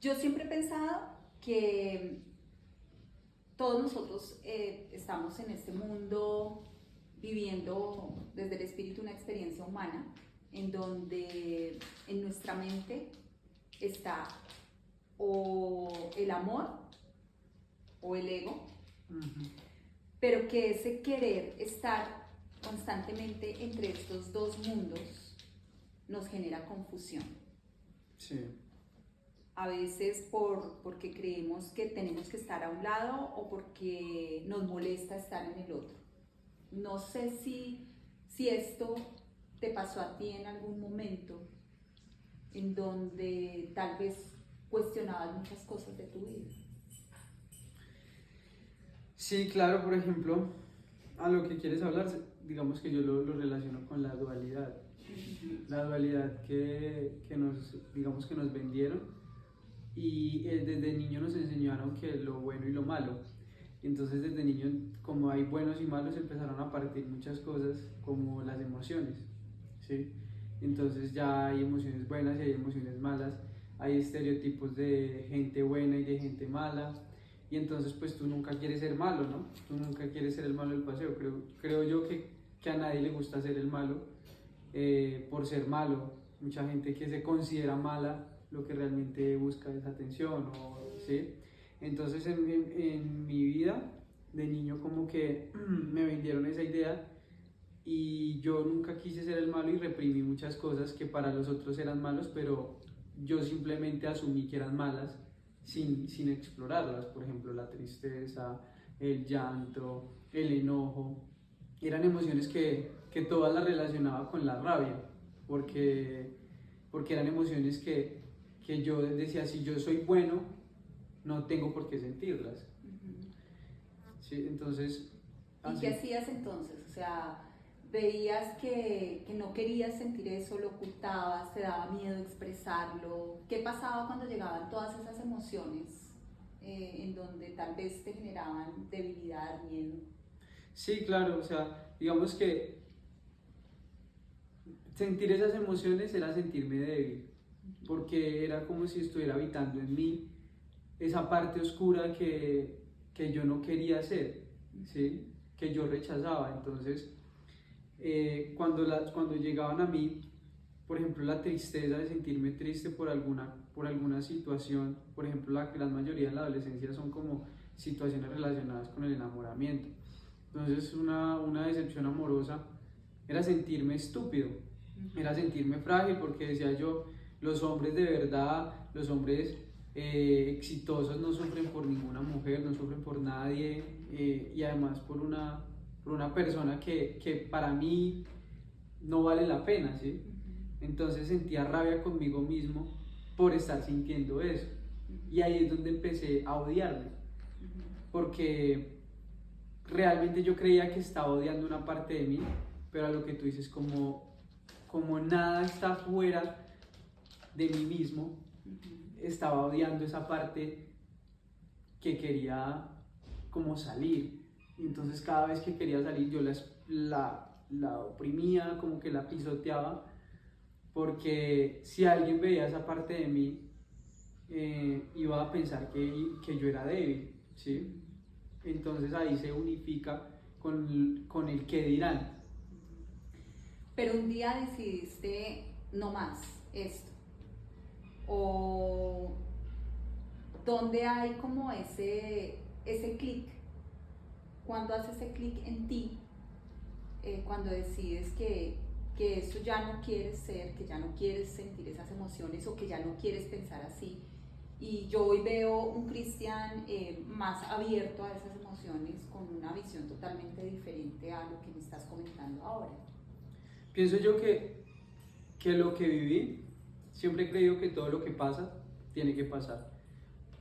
Yo siempre he pensado que todos nosotros estamos en este mundo viviendo desde el espíritu una experiencia humana en donde en nuestra mente está o el amor o el ego, Ujú. pero que ese querer estar constantemente entre estos dos mundos nos genera confusión. Sí. A veces porque creemos que tenemos que estar a un lado o porque nos molesta estar en el otro. No sé si esto te pasó a ti en algún momento en donde tal vez cuestionabas muchas cosas de tu vida. Sí, claro, por ejemplo, a lo que quieres hablar, digamos que yo lo relaciono con la dualidad. La dualidad que nos, digamos que nos vendieron y desde niño nos enseñaron que lo bueno y lo malo. Y entonces desde niño, como hay buenos y malos, empezaron a partir muchas cosas como las emociones, ¿sí? Entonces ya hay emociones buenas y hay emociones malas, hay estereotipos de gente buena y de gente mala, y entonces pues tú nunca quieres ser malo, ¿no? Tú nunca quieres ser el malo del paseo. Creo yo que a nadie le gusta ser el malo por ser malo. Mucha gente que se considera mala lo que realmente busca es atención, ¿sí? Entonces en mi vida de niño como que me vendieron esa idea y yo nunca quise ser el malo y reprimí muchas cosas que para los otros eran malos, pero yo simplemente asumí que eran malas sin explorarlas. Por ejemplo, la tristeza, el llanto, el enojo, eran emociones que todas las relacionaba con la rabia, porque eran emociones que yo decía, si yo soy bueno, no tengo por qué sentirlas. ¿Sí? Entonces, ¿Y qué así. hacías entonces? O sea, veías que no querías sentir eso, lo ocultabas, te daba miedo expresarlo. ¿Qué pasaba cuando llegaban todas esas emociones en donde tal vez te generaban debilidad, miedo? Sí, claro, o sea, digamos que sentir esas emociones era sentirme débil, porque era como si estuviera habitando en mí esa parte oscura que yo no quería ser, ¿sí? Que yo rechazaba. Entonces, cuando llegaban a mí, por ejemplo, la tristeza de sentirme triste por alguna situación, por ejemplo, la gran mayoría en la adolescencia son como situaciones relacionadas con el enamoramiento. Entonces, una decepción amorosa era sentirme estúpido, era sentirme frágil, porque decía yo, los hombres de verdad, los hombres exitosos no sufren por ninguna mujer, no sufren por nadie, y además por una persona que para mí no vale la pena, ¿sí? Entonces sentía rabia conmigo mismo por estar sintiendo eso. Y ahí es donde empecé a odiarme, porque realmente yo creía que estaba odiando una parte de mí, pero a lo que tú dices, como nada está fuera de mí mismo, estaba odiando esa parte que quería como salir. Y entonces cada vez que quería salir yo la oprimía, como que la pisoteaba, porque si alguien veía esa parte de mí, iba a pensar que yo era débil, ¿sí? Entonces ahí se unifica con el qué dirán. Pero un día decidiste no más esto. O dónde hay como ese clic. Cuando hace ese clic en ti, cuando decides que eso ya no quieres ser, que ya no quieres sentir esas emociones o que ya no quieres pensar así. Y yo hoy veo un Cristian más abierto a esas emociones, con una visión totalmente diferente a lo que me estás comentando ahora. Pienso yo que lo que viví, siempre he creído que todo lo que pasa tiene que pasar.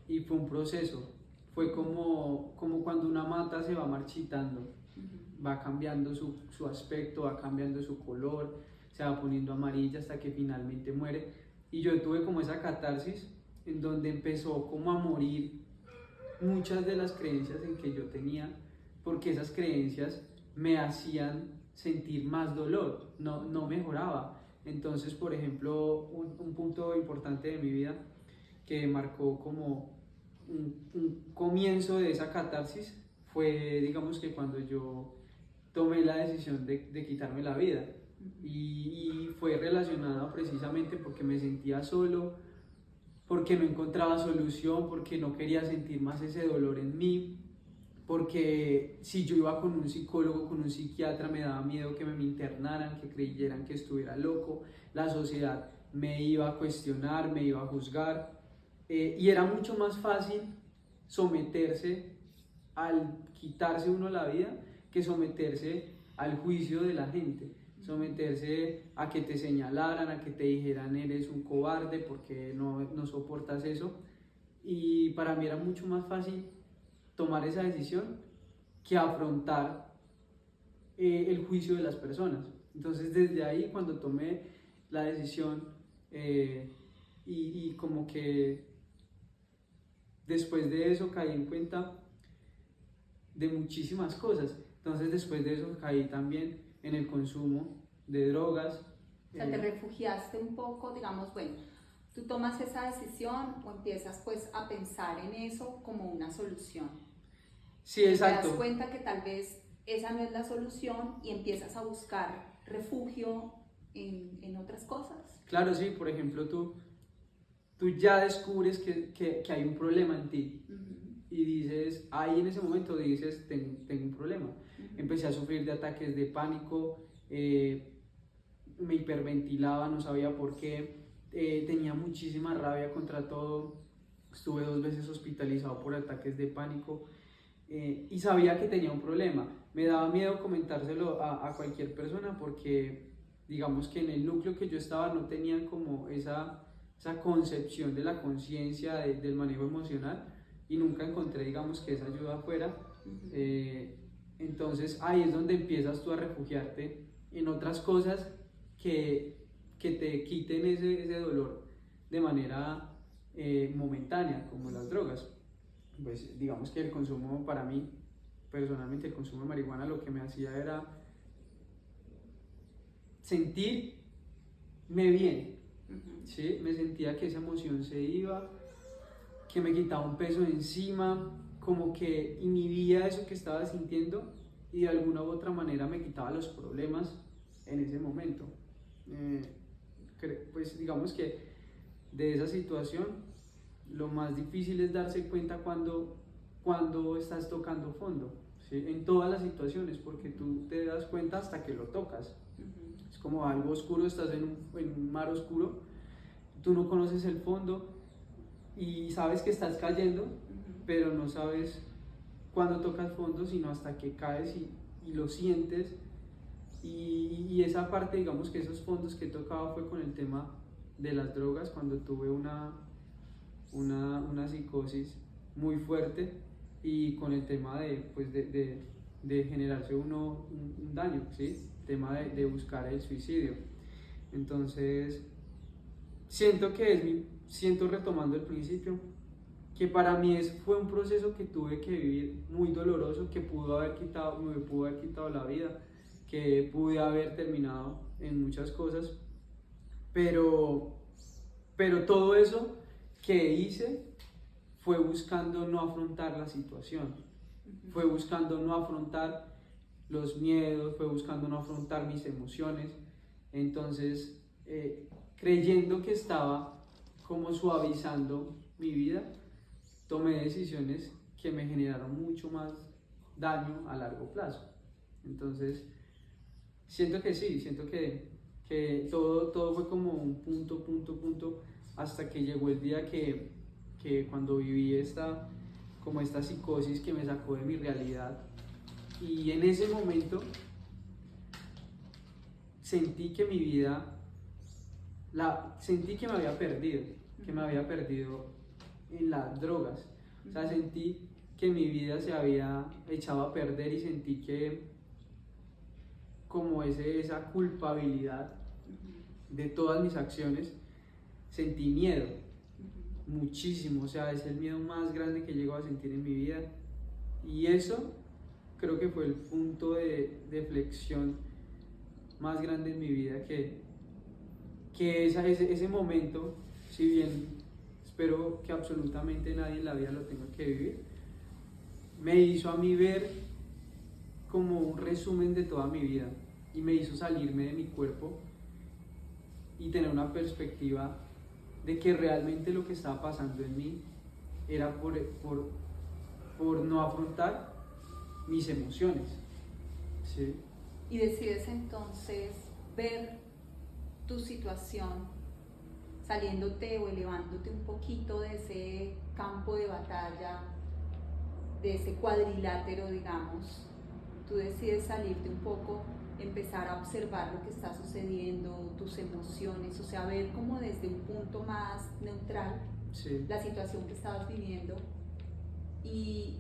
Y fue un proceso, fue como cuando una mata se va marchitando, va cambiando su aspecto, va cambiando su color, se va poniendo amarilla hasta que finalmente muere. Y yo tuve como esa catarsis en donde empezó como a morir muchas de las creencias en que yo tenía, porque esas creencias me hacían sentir más dolor, no mejoraba. Entonces, por ejemplo, un punto importante de mi vida que marcó como un comienzo de esa catarsis fue, digamos que cuando yo tomé la decisión de quitarme la vida. Y fue relacionado precisamente porque me sentía solo, porque no encontraba solución, porque no quería sentir más ese dolor en mí, porque si yo iba con un psicólogo, con un psiquiatra, me daba miedo que me internaran, que creyeran que estuviera loco, la sociedad me iba a cuestionar, me iba a juzgar, y era mucho más fácil someterse al quitarse uno la vida que someterse al juicio de la gente, someterse a que te señalaran, a que te dijeran eres un cobarde porque no soportas eso. Y para mí era mucho más fácil tomar esa decisión que afrontar el juicio de las personas. Entonces desde ahí cuando tomé la decisión y como que después de eso caí en cuenta de muchísimas cosas. Entonces después de eso caí también en el consumo de drogas. O sea, te refugiaste un poco, digamos, bueno, tú tomas esa decisión o empiezas pues a pensar en eso como una solución. Sí, exacto. Te das cuenta que tal vez esa no es la solución y empiezas a buscar refugio en otras cosas. Claro, sí, por ejemplo, tú ya descubres que hay un problema en ti. Y dices, ahí en ese momento dices, tengo un problema. Empecé a sufrir de ataques de pánico, me hiperventilaba, no sabía por qué, tenía muchísima rabia contra todo, estuve 2 veces hospitalizado por ataques de pánico, y sabía que tenía un problema. Me daba miedo comentárselo a cualquier persona porque digamos que en el núcleo que yo estaba no tenían como esa concepción de la conciencia, del manejo emocional, y nunca encontré, digamos, que esa ayuda fuera. Entonces ahí es donde empiezas tú a refugiarte en otras cosas que te quiten ese dolor de manera momentánea, como las drogas. Pues digamos que el consumo, para mí, personalmente, el consumo de marihuana lo que me hacía era sentirme bien, ¿sí? Me sentía que esa emoción se iba, que me quitaba un peso de encima, como que inhibía eso que estaba sintiendo y de alguna u otra manera me quitaba los problemas en ese momento. Pues digamos que de esa situación lo más difícil es darse cuenta cuando estás tocando fondo, ¿sí? En todas las situaciones, porque tú te das cuenta hasta que lo tocas. Es como algo oscuro, estás en un mar oscuro, tú no conoces el fondo y sabes que estás cayendo, pero no sabes cuándo tocas fondo, sino hasta que caes y lo sientes. Y esa parte, digamos que esos fondos que he tocado fue con el tema de las drogas, cuando tuve una psicosis muy fuerte y con el tema de generarse uno un daño, ¿sí? El tema de buscar el suicidio. Entonces, siento retomando el principio, que para mí fue un proceso que tuve que vivir muy doloroso, que me pudo haber quitado la vida, que pude haber terminado en muchas cosas, pero todo eso que hice fue buscando no afrontar la situación, fue buscando no afrontar los miedos, fue buscando no afrontar mis emociones. Entonces, creyendo que estaba como suavizando mi vida, tomé decisiones que me generaron mucho más daño a largo plazo. Entonces, siento que todo fue como un punto, hasta que llegó el día que cuando viví esta psicosis que me sacó de mi realidad, y en ese momento sentí que mi vida, sentí que me había perdido en las drogas. O sea, sentí que mi vida se había echado a perder y sentí que como esa culpabilidad de todas mis acciones, sentí miedo, muchísimo. O sea, es el miedo más grande que llego a sentir en mi vida, y eso creo que fue el punto de flexión más grande en mi vida, que ese momento, si bien espero que absolutamente nadie en la vida lo tenga que vivir, me hizo a mí ver como un resumen de toda mi vida y me hizo salirme de mi cuerpo y tener una perspectiva de que realmente lo que estaba pasando en mí era por no afrontar mis emociones, ¿sí? Y decides entonces ver tu situación saliéndote o elevándote un poquito de ese campo de batalla, de ese cuadrilátero, digamos. Tú decides salirte un poco, empezar a observar lo que está sucediendo, tus emociones, o sea, ver como desde un punto más neutral Sí. la situación que estabas viviendo. Y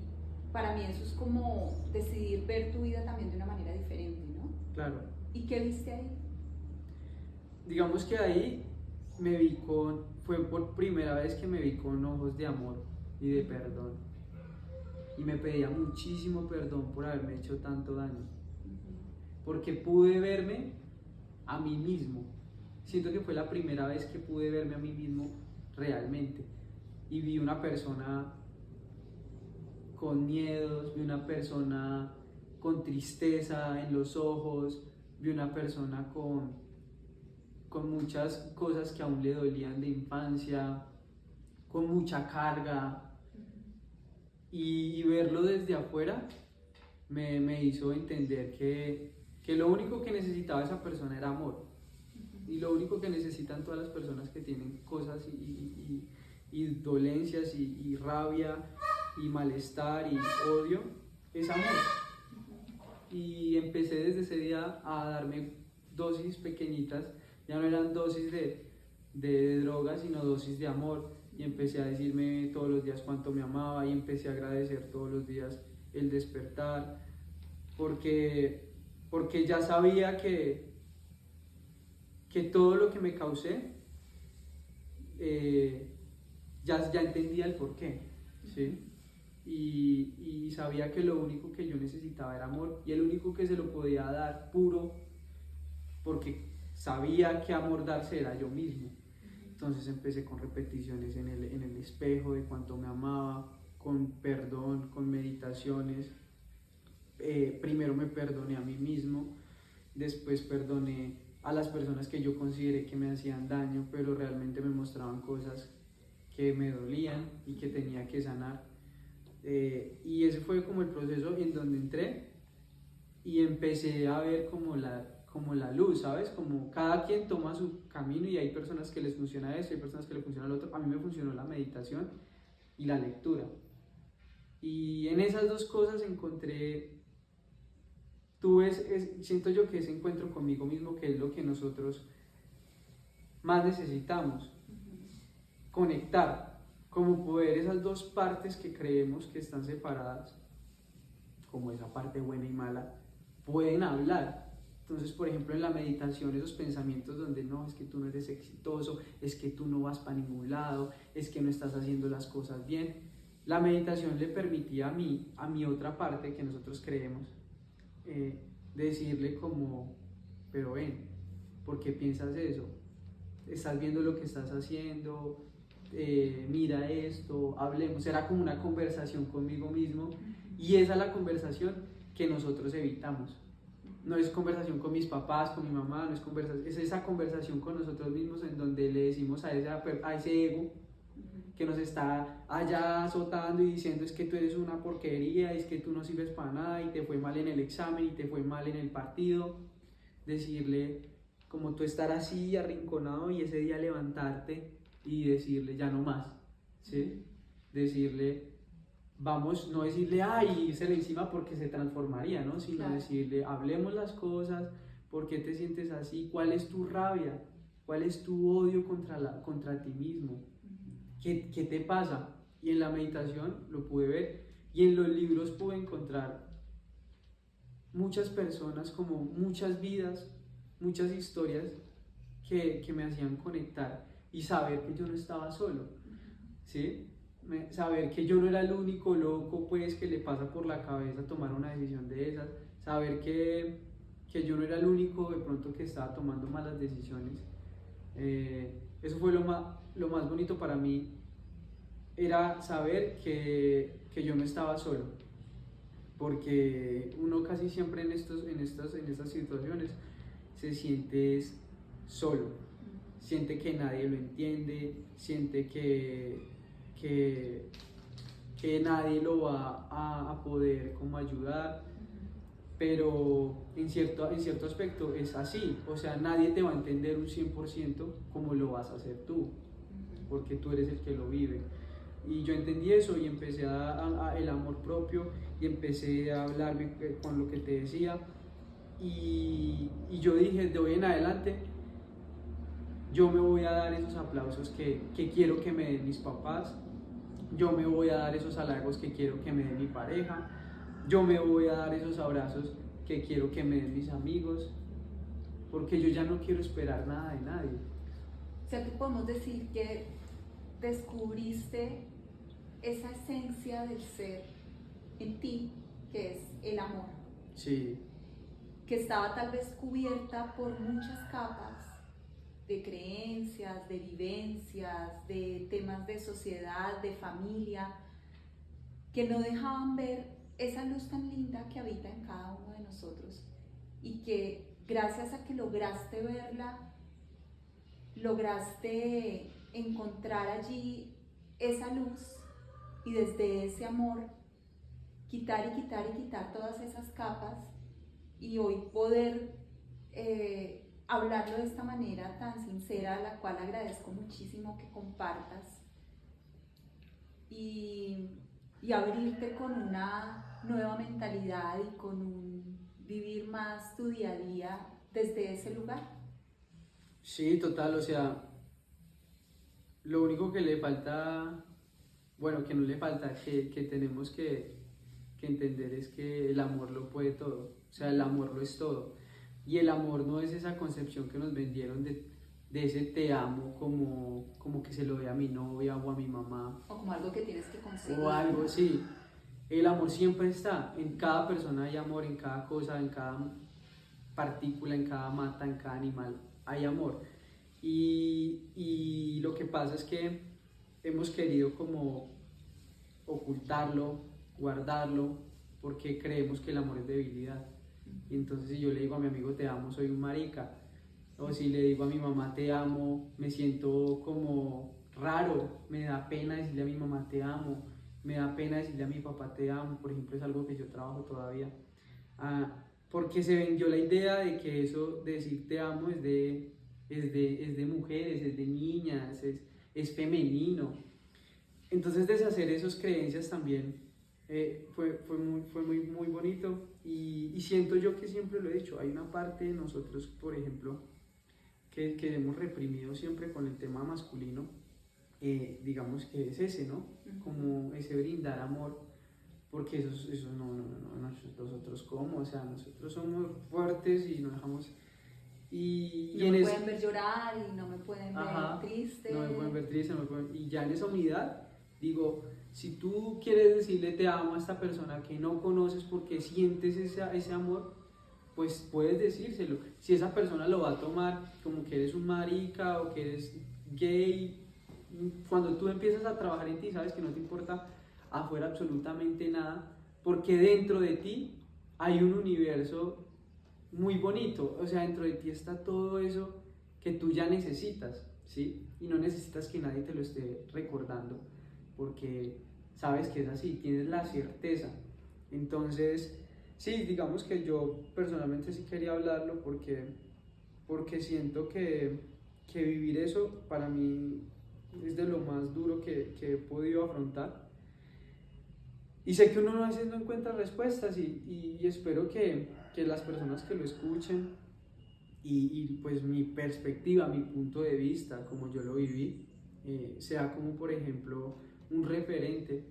para mí eso es como decidir ver tu vida también de una manera diferente, ¿no? Claro. ¿Y qué viste ahí? Digamos que ahí fue por primera vez que me vi con ojos de amor y de perdón. Y me pedía muchísimo perdón por haberme hecho tanto daño. Porque pude verme a mí mismo. Siento que fue la primera vez que pude verme a mí mismo realmente. Y vi una persona con miedos, vi una persona con tristeza en los ojos, vi una persona con muchas cosas que aún le dolían de infancia, con mucha carga. Y verlo desde afuera me hizo entender que lo único que necesitaba esa persona era amor. Y lo único que necesitan todas las personas que tienen cosas y dolencias y rabia y malestar y odio es amor. Y empecé desde ese día a darme dosis pequeñitas, ya no eran dosis de drogas, sino dosis de amor. Y empecé a decirme todos los días cuánto me amaba y empecé a agradecer todos los días el despertar, porque ya sabía que todo lo que me causé, ya entendía el porqué, ¿sí? Y sabía que lo único que yo necesitaba era amor, y el único que se lo podía dar puro, porque sabía que amor darse era yo mismo. Entonces empecé con repeticiones en el espejo de cuánto me amaba, con perdón, con meditaciones. Primero me perdoné a mí mismo, después perdoné a las personas que yo consideré que me hacían daño, pero realmente me mostraban cosas que me dolían y que tenía que sanar. Y ese fue como el proceso en donde entré y empecé a ver como la luz, ¿sabes? Como cada quien toma su camino y hay personas que les funciona eso, hay personas que les funciona lo otro. A mí me funcionó la meditación y la lectura. Y en esas dos cosas siento yo que ese encuentro conmigo mismo, que es lo que nosotros más necesitamos, conectar, como poder esas dos partes que creemos que están separadas, como esa parte buena y mala, pueden hablar. Entonces, por ejemplo, en la meditación, esos pensamientos donde no, es que tú no eres exitoso, es que tú no vas para ningún lado, es que no estás haciendo las cosas bien, la meditación le permitía a mi otra parte que nosotros creemos, decirle como, pero ven, ¿por qué piensas eso? ¿Estás viendo lo que estás haciendo? Mira esto, hablemos. Era como una conversación conmigo mismo, y esa es la conversación que nosotros evitamos. No es conversación con mis papás, con mi mamá, no es conversación, es esa conversación con nosotros mismos en donde le decimos a ese ego que nos está allá azotando y diciendo es que tú eres una porquería, es que tú no sirves para nada y te fue mal en el examen y te fue mal en el partido. Decirle como tú estar así arrinconado y ese día levantarte y decirle ya no más, ¿sí? Decirle vamos, no decirle ay, írsele encima porque se transformaría, ¿no? Sino claro, decirle hablemos las cosas, ¿por qué te sientes así? ¿Cuál es tu rabia? ¿Cuál es tu odio contra ti mismo? ¿Qué te pasa? Y en la meditación lo pude ver, y en los libros pude encontrar muchas personas, como muchas vidas, muchas historias que me hacían conectar y saber que yo no estaba solo, ¿sí? Saber que yo no era el único loco pues que le pasa por la cabeza tomar una decisión de esas, saber que yo no era el único de pronto que estaba tomando malas decisiones. Eso fue lo más bonito para mí era saber que yo no estaba solo, porque uno casi siempre en estas situaciones se siente solo, siente que nadie lo entiende, siente que, que nadie lo va a poder como ayudar, pero en cierto aspecto es así, o sea, nadie te va a entender un 100% como lo vas a hacer tú, porque tú eres el que lo vive. Y yo entendí eso y empecé a el amor propio y empecé a hablarme con lo que te decía y yo dije, de hoy en adelante yo me voy a dar esos aplausos que quiero que me den mis papás, yo me voy a dar esos halagos que quiero que me den mi pareja, yo me voy a dar esos abrazos que quiero que me den mis amigos, porque yo ya no quiero esperar nada de nadie. O sea que podemos decir que descubriste esa esencia del ser en ti, que es el amor, Sí, que estaba tal vez cubierta por muchas capas de creencias, de vivencias, de temas de sociedad, de familia, que no dejaban ver esa luz tan linda que habita en cada uno de nosotros y que gracias a que lograste verla, lograste encontrar allí esa luz y desde ese amor quitar y quitar y quitar todas esas capas y hoy poder hablarlo de esta manera tan sincera, a la cual agradezco muchísimo que compartas y, y abrirte con una nueva mentalidad y con un vivir más tu día a día desde ese lugar. sí, total, o sea, lo único que le falta, bueno, que no le falta, que tenemos que entender es que el amor lo puede todo, o sea, el amor lo es todo. Y el amor no es esa concepción que nos vendieron de ese te amo como que se lo dé a mi novia o a mi mamá O como algo que tienes que conseguir. o algo así. El amor siempre está, en cada persona hay amor, en cada cosa, en cada partícula, en cada mata, en cada animal, hay amor. Y lo que pasa es que hemos querido como ocultarlo, guardarlo, porque creemos que el amor es debilidad. Y entonces si yo le digo a mi amigo te amo, soy un marica. O si le digo a mi mamá te amo, me siento como raro, me da pena decirle a mi mamá te amo, me da pena decirle a mi papá te amo, por ejemplo, es algo que yo trabajo todavía. Porque se vendió la idea de que eso de decir te amo es de mujeres, es de niñas, es femenino. Entonces deshacer esas creencias también fue muy bonito y siento yo que siempre lo he dicho, hay una parte de nosotros, por ejemplo, que hemos reprimido siempre con el tema masculino, digamos que es ese, ¿no? Como ese brindar amor, porque eso no, nosotros como, o sea, nosotros somos fuertes y nos dejamos... No me pueden ver llorar y no me pueden ver triste. No me pueden ver triste, y ya en esa unidad digo, si tú quieres decirle te amo a esta persona que no conoces porque sientes ese amor, pues puedes decírselo. Si esa persona lo va a tomar como que eres un marica o que eres gay, cuando tú empiezas a trabajar en ti, sabes que no te importa afuera absolutamente nada, porque dentro de ti hay un universo muy bonito, o sea, dentro de ti está todo eso que tú ya necesitas, ¿sí? Y no necesitas que nadie te lo esté recordando, porque sabes que es así, tienes la certeza. Entonces, sí, digamos que yo personalmente sí quería hablarlo porque siento que vivir eso para mí es de lo más duro que he podido afrontar. Y sé que uno a veces no encuentra respuestas y espero que las personas que lo escuchen y pues mi perspectiva, mi punto de vista, como yo lo viví, sea como por ejemplo un referente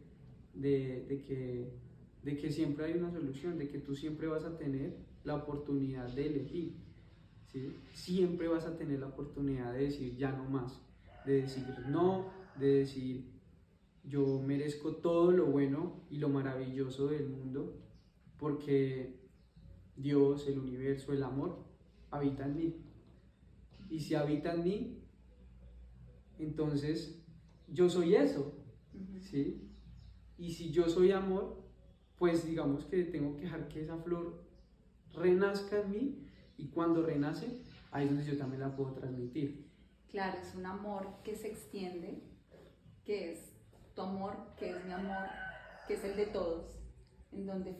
de que siempre hay una solución, de que tú siempre vas a tener la oportunidad de elegir, ¿sí? Siempre vas a tener la oportunidad de decir ya no más, de decir no, de decir yo merezco todo lo bueno y lo maravilloso del mundo porque Dios, el universo, el amor habita en mí. Y si habita en mí, entonces yo soy eso. Ujú. ¿sí? Y si yo soy amor, pues digamos que tengo que dejar que esa flor renazca en mí y cuando renace, ahí es donde yo también la puedo transmitir. Claro, es un amor que se extiende, que es tu amor, que es mi amor, que es el de todos, en donde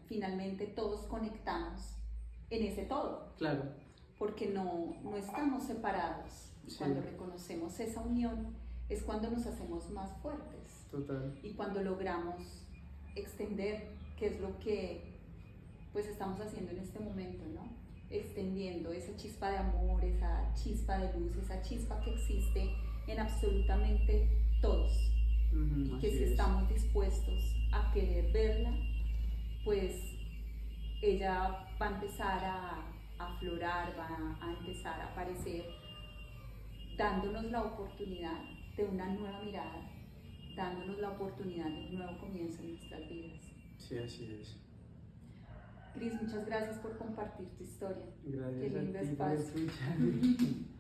finalmente todos conectamos en ese todo, Claro, porque no estamos separados. Y sí, cuando reconocemos esa unión es cuando nos hacemos más fuertes total. y cuando logramos extender, que es lo que pues estamos haciendo en este momento, ¿no? Extendiendo esa chispa de amor, esa chispa de luz, esa chispa que existe en absolutamente todos. Y que Así si es. estamos dispuestos a querer verla, pues ella va a empezar a aflorar, va a empezar a aparecer, dándonos la oportunidad de una nueva mirada, dándonos la oportunidad de un nuevo comienzo en nuestras vidas. Sí, así es. Cris, muchas gracias por compartir tu historia. Gracias Qué lindo a ti por espacio. escuchar.